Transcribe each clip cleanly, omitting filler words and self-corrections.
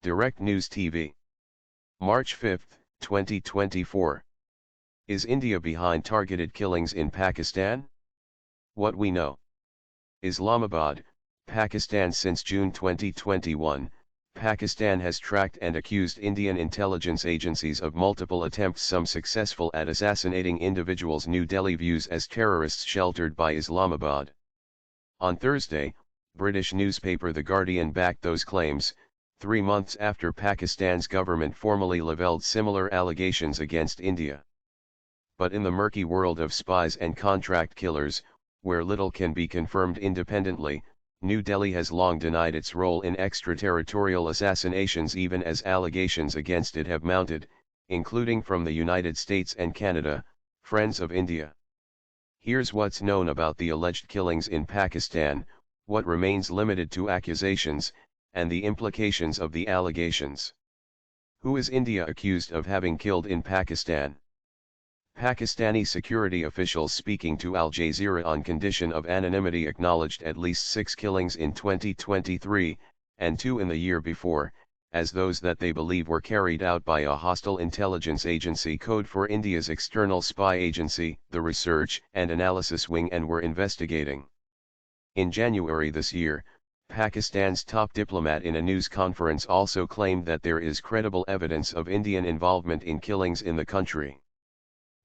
Direct News TV. March 5, 2024. Is India behind targeted killings in Pakistan? What we know. Islamabad, Pakistan. Since June 2021, Pakistan has tracked and accused Indian intelligence agencies of multiple attempts, some successful, at assassinating individuals New Delhi views as terrorists sheltered by Islamabad. On Thursday, British newspaper The Guardian backed those claims, 3 months after Pakistan's government formally levelled similar allegations against India. But in the murky world of spies and contract killers, where little can be confirmed independently, New Delhi has long denied its role in extraterritorial assassinations, even as allegations against it have mounted, including from the United States and Canada, friends of India. Here's what's known about the alleged killings in Pakistan, what remains limited to accusations, and the implications of the allegations. Who is India accused of having killed in Pakistan? Pakistani security officials speaking to Al Jazeera on condition of anonymity acknowledged at least 6 killings in 2023, and 2 in the year before, as those that they believe were carried out by a hostile intelligence agency, code for India's external spy agency, the Research and Analysis Wing, and were investigating. In January this year, Pakistan's top diplomat in a news conference also claimed that there is credible evidence of Indian involvement in killings in the country.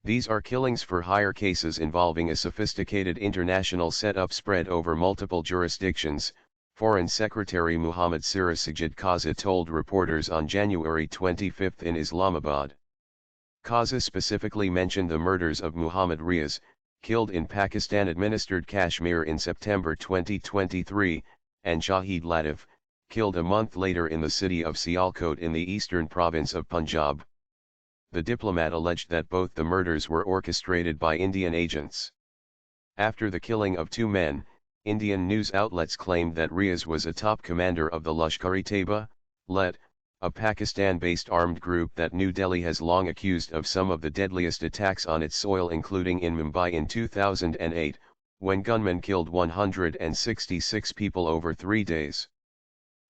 These are killings for hire cases involving a sophisticated international setup spread over multiple jurisdictions, Foreign Secretary Muhammad Sirajud Qazi told reporters on January 25 in Islamabad. Qazi specifically mentioned the murders of Muhammad Riaz, killed in Pakistan-administered Kashmir in September 2023, and Shahid Latif, killed a month later in the city of Sialkot in the eastern province of Punjab. The diplomat alleged that both the murders were orchestrated by Indian agents. After the killing of 2 men, Indian news outlets claimed that Riaz was a top commander of the Lashkar-e-Taiba, LET, a Pakistan-based armed group that New Delhi has long accused of some of the deadliest attacks on its soil, including in Mumbai in 2008, when gunmen killed 166 people over 3 days.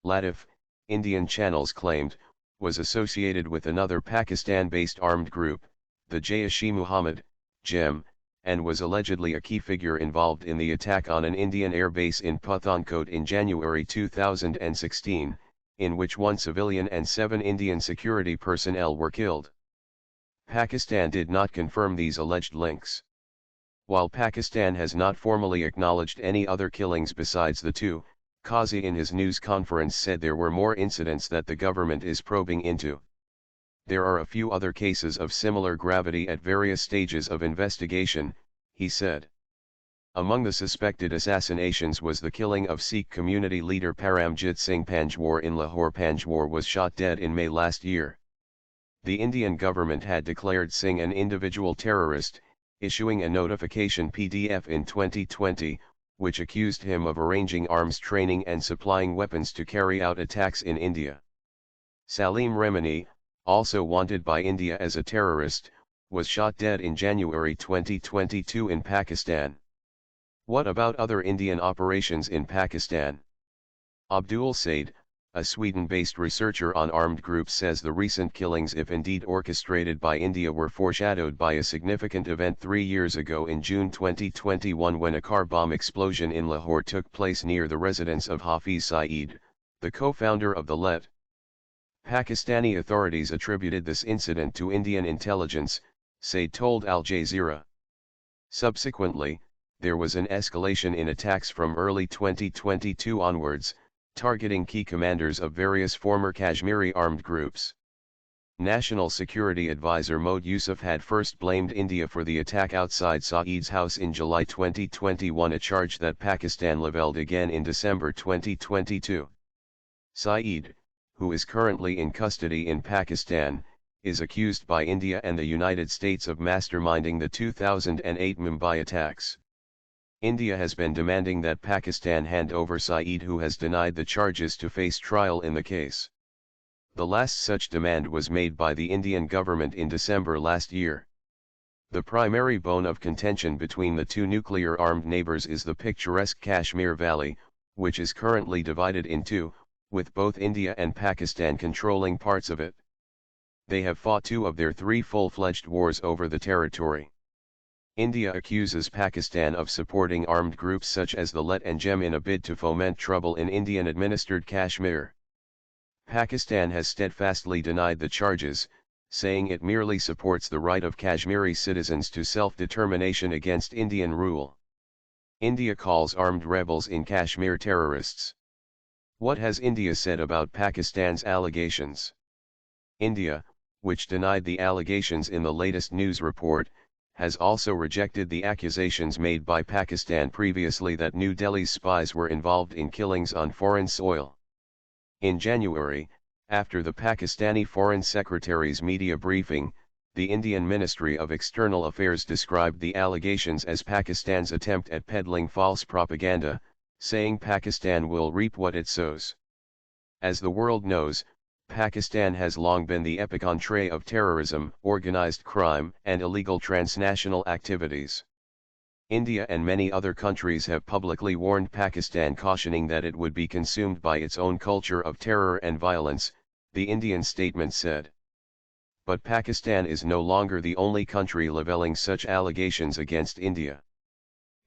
Latif, Indian channels claimed, was associated with another Pakistan-based armed group, the Jaish-e-Muhammad, JEM, and was allegedly a key figure involved in the attack on an Indian airbase in Pathankot in January 2016, in which 1 civilian and 7 Indian security personnel were killed. Pakistan did not confirm these alleged links. While Pakistan has not formally acknowledged any other killings besides the 2, Qazi in his news conference said there were more incidents that the government is probing into. There are a few other cases of similar gravity at various stages of investigation, he said. Among the suspected assassinations was the killing of Sikh community leader Paramjit Singh Panjwar in Lahore. Panjwar was shot dead in May last year. The Indian government had declared Singh an individual terrorist, issuing a notification PDF in 2020, which accused him of arranging arms training and supplying weapons to carry out attacks in India. Salim Remini, also wanted by India as a terrorist, was shot dead in January 2022 in Pakistan. What about other Indian operations in Pakistan? Abdul Said, a Sweden-based researcher on armed groups, says the recent killings, if indeed orchestrated by India, were foreshadowed by a significant event 3 years ago in June 2021, when a car bomb explosion in Lahore took place near the residence of Hafiz Saeed, the co-founder of the LET. Pakistani authorities attributed this incident to Indian intelligence, Said told Al Jazeera. Subsequently, there was an escalation in attacks from early 2022 onwards, targeting key commanders of various former Kashmiri armed groups. National Security Advisor Mohd Yusuf had first blamed India for the attack outside Saeed's house in July 2021, a charge that Pakistan levelled again in December 2022. Saeed, who is currently in custody in Pakistan, is accused by India and the United States of masterminding the 2008 Mumbai attacks. India has been demanding that Pakistan hand over Saeed, who has denied the charges, to face trial in the case. The last such demand was made by the Indian government in December last year. The primary bone of contention between the 2 nuclear-armed neighbors is the picturesque Kashmir Valley, which is currently divided in 2, with both India and Pakistan controlling parts of it. They have fought 2 of their 3 full-fledged wars over the territory. India accuses Pakistan of supporting armed groups such as the Lat-e-Njam in a bid to foment trouble in Indian-administered Kashmir. Pakistan has steadfastly denied the charges, saying it merely supports the right of Kashmiri citizens to self-determination against Indian rule. India calls armed rebels in Kashmir terrorists. What has India said about Pakistan's allegations? India, which denied the allegations in the latest news report, has also rejected the accusations made by Pakistan previously that New Delhi's spies were involved in killings on foreign soil. In January, after the Pakistani Foreign Secretary's media briefing, the Indian Ministry of External Affairs described the allegations as Pakistan's attempt at peddling false propaganda, saying Pakistan will reap what it sows. As the world knows, Pakistan has long been the epicenter of terrorism, organized crime, and illegal transnational activities. India and many other countries have publicly warned Pakistan, cautioning that it would be consumed by its own culture of terror and violence, the Indian statement said. But Pakistan is no longer the only country leveling such allegations against India.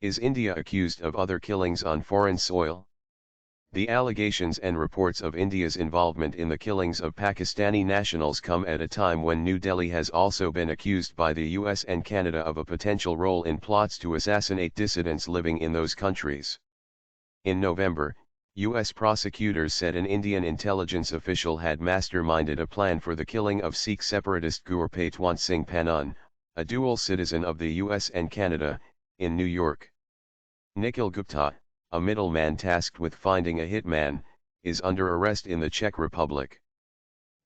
Is India accused of other killings on foreign soil? The allegations and reports of India's involvement in the killings of Pakistani nationals come at a time when New Delhi has also been accused by the US and Canada of a potential role in plots to assassinate dissidents living in those countries. In November, US prosecutors said an Indian intelligence official had masterminded a plan for the killing of Sikh separatist Gurpatwant Singh Pannan, a dual citizen of the US and Canada, in New York. Nikhil Gupta, a middleman tasked with finding a hitman, is under arrest in the Czech Republic.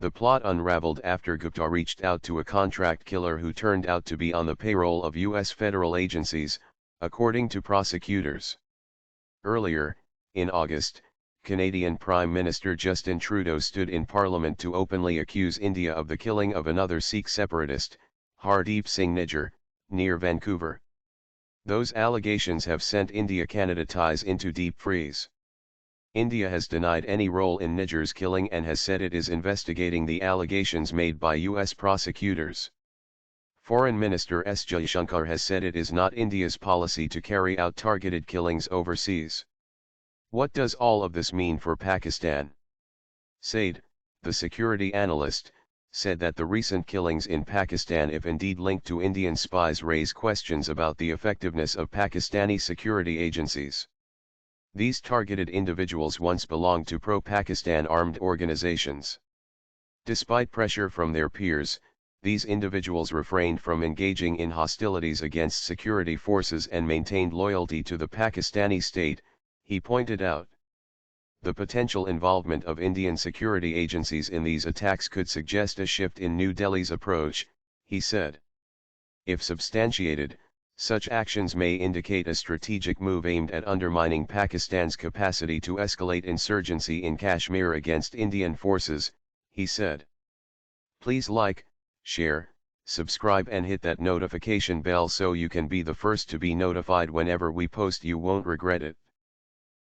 The plot unraveled after Gupta reached out to a contract killer who turned out to be on the payroll of US federal agencies, according to prosecutors. Earlier, in August, Canadian Prime Minister Justin Trudeau stood in Parliament to openly accuse India of the killing of another Sikh separatist, Hardeep Singh Nijjar, near Vancouver. Those allegations have sent India-Canada ties into deep freeze. India has denied any role in Nijjar's killing and has said it is investigating the allegations made by US prosecutors. Foreign Minister S. Jaishankar has said it is not India's policy to carry out targeted killings overseas. What does all of this mean for Pakistan? Said, the security analyst, said that the recent killings in Pakistan, if indeed linked to Indian spies, raise questions about the effectiveness of Pakistani security agencies. These targeted individuals once belonged to pro-Pakistan armed organizations. Despite pressure from their peers, these individuals refrained from engaging in hostilities against security forces and maintained loyalty to the Pakistani state, he pointed out. The potential involvement of Indian security agencies in these attacks could suggest a shift in New Delhi's approach, he said. If substantiated, such actions may indicate a strategic move aimed at undermining Pakistan's capacity to escalate insurgency in Kashmir against Indian forces, he said. Please like, share, subscribe and hit that notification bell so you can be the first to be notified whenever we post. You won't regret it.